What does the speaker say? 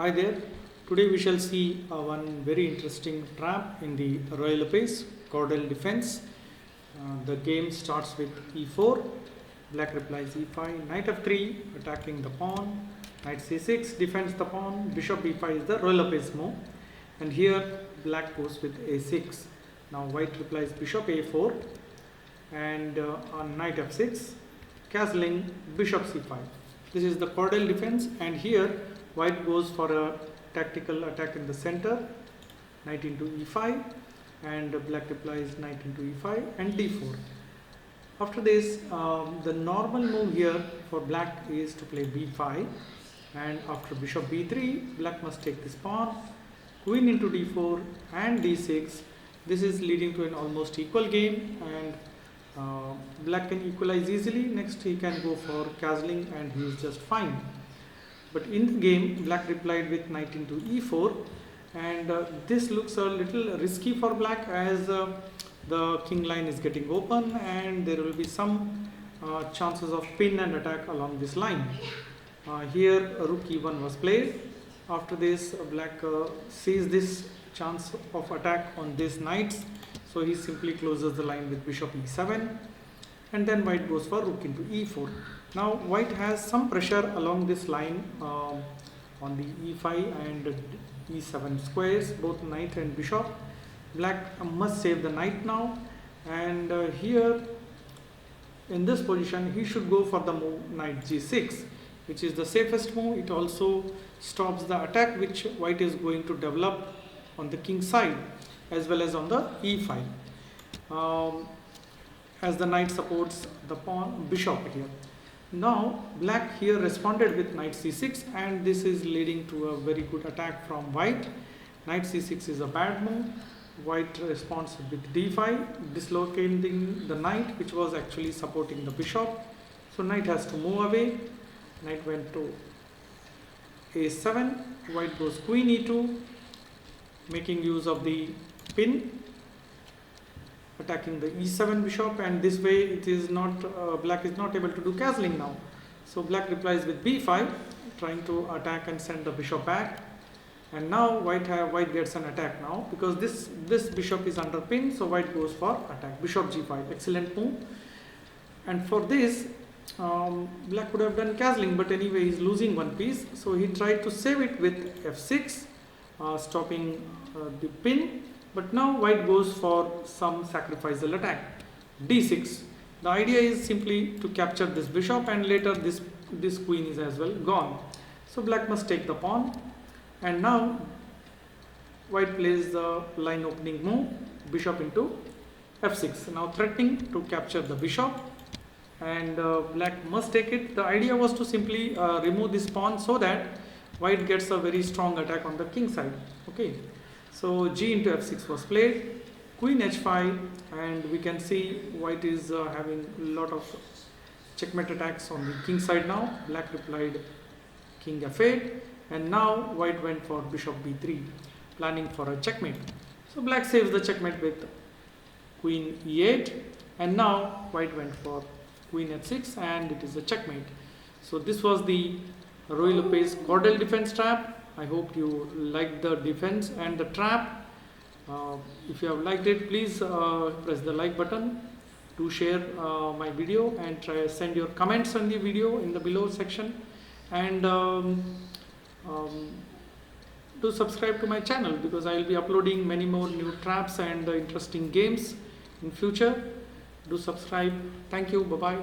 Hi there. Today we shall see one very interesting trap in the Ruy Lupez Cordel defense. The game starts with e4, black replies e5, knight f3 attacking the pawn, knight c6 defends the pawn, bishop b5 is the Ruy Lupez move, and here black goes with a6. Now white replies bishop a4 and on knight f6 castling bishop c5. This is the Cordel defense, and here white goes for a tactical attack in the center, knight into e5, and black replies knight into e5 and d4. After this, the normal move here for black is to play b5, and after bishop b3, black must take this pawn, queen into d4 and d6. This is leading to an almost equal game, and black can equalize easily. Next he can go for castling and he is just fine. But in the game, black replied with knight into e4, and this looks a little risky for black as the king line is getting open and there will be some chances of pin and attack along this line. Here rook e1 was played. After this, black sees this chance of attack on these knights, so he simply closes the line with bishop e7, and then white goes for rook into e4. Now white has some pressure along this line on the e5 and e7 squares, both knight and bishop. Black must save the knight now, and here in this position he should go for the move knight g6, which is the safest move. It also stops the attack which white is going to develop on the king side as well as on the e5, as the knight supports the pawn bishop here. Now black here responded with knight c6, and this is leading to a very good attack from white. Knight c6 is a bad move. White responds with d5, dislocating the knight which was actually supporting the bishop. So knight has to move away. Knight went to a7, white goes queen e2, making use of the pin, attacking the e7 bishop, and this way it is not black is not able to do castling now. So black replies with b5, trying to attack and send the bishop back, and now white gets an attack now because this bishop is under pin, so white goes for attack, bishop g5, excellent move. And for this black could have done castling, but anyway he's losing one piece, so he tried to save it with f6, stopping the pin. But now white goes for some sacrificial attack, d6. The idea is simply to capture this bishop, and later this queen is as well gone. So black must take the pawn, and now white plays the line opening move, bishop into f6, now threatening to capture the bishop, and black must take it. The idea was to simply remove this pawn so that white gets a very strong attack on the king side. Okay. So g into f6 was played, queen h5, and we can see white is having a lot of checkmate attacks on the king side now. Black replied king f8, and now white went for bishop b3, planning for a checkmate. So black saves the checkmate with queen e8, and now white went for queen h6, and it is a checkmate. So this was the Ruy Lupez Cordel defense trap. I hope you liked the defense and the trap. If you have liked it, please press the like button. Do share my video and send your comments on the video in the below section, and do subscribe to my channel because I will be uploading many more new traps and interesting games in future. Do subscribe. Thank you. Bye bye.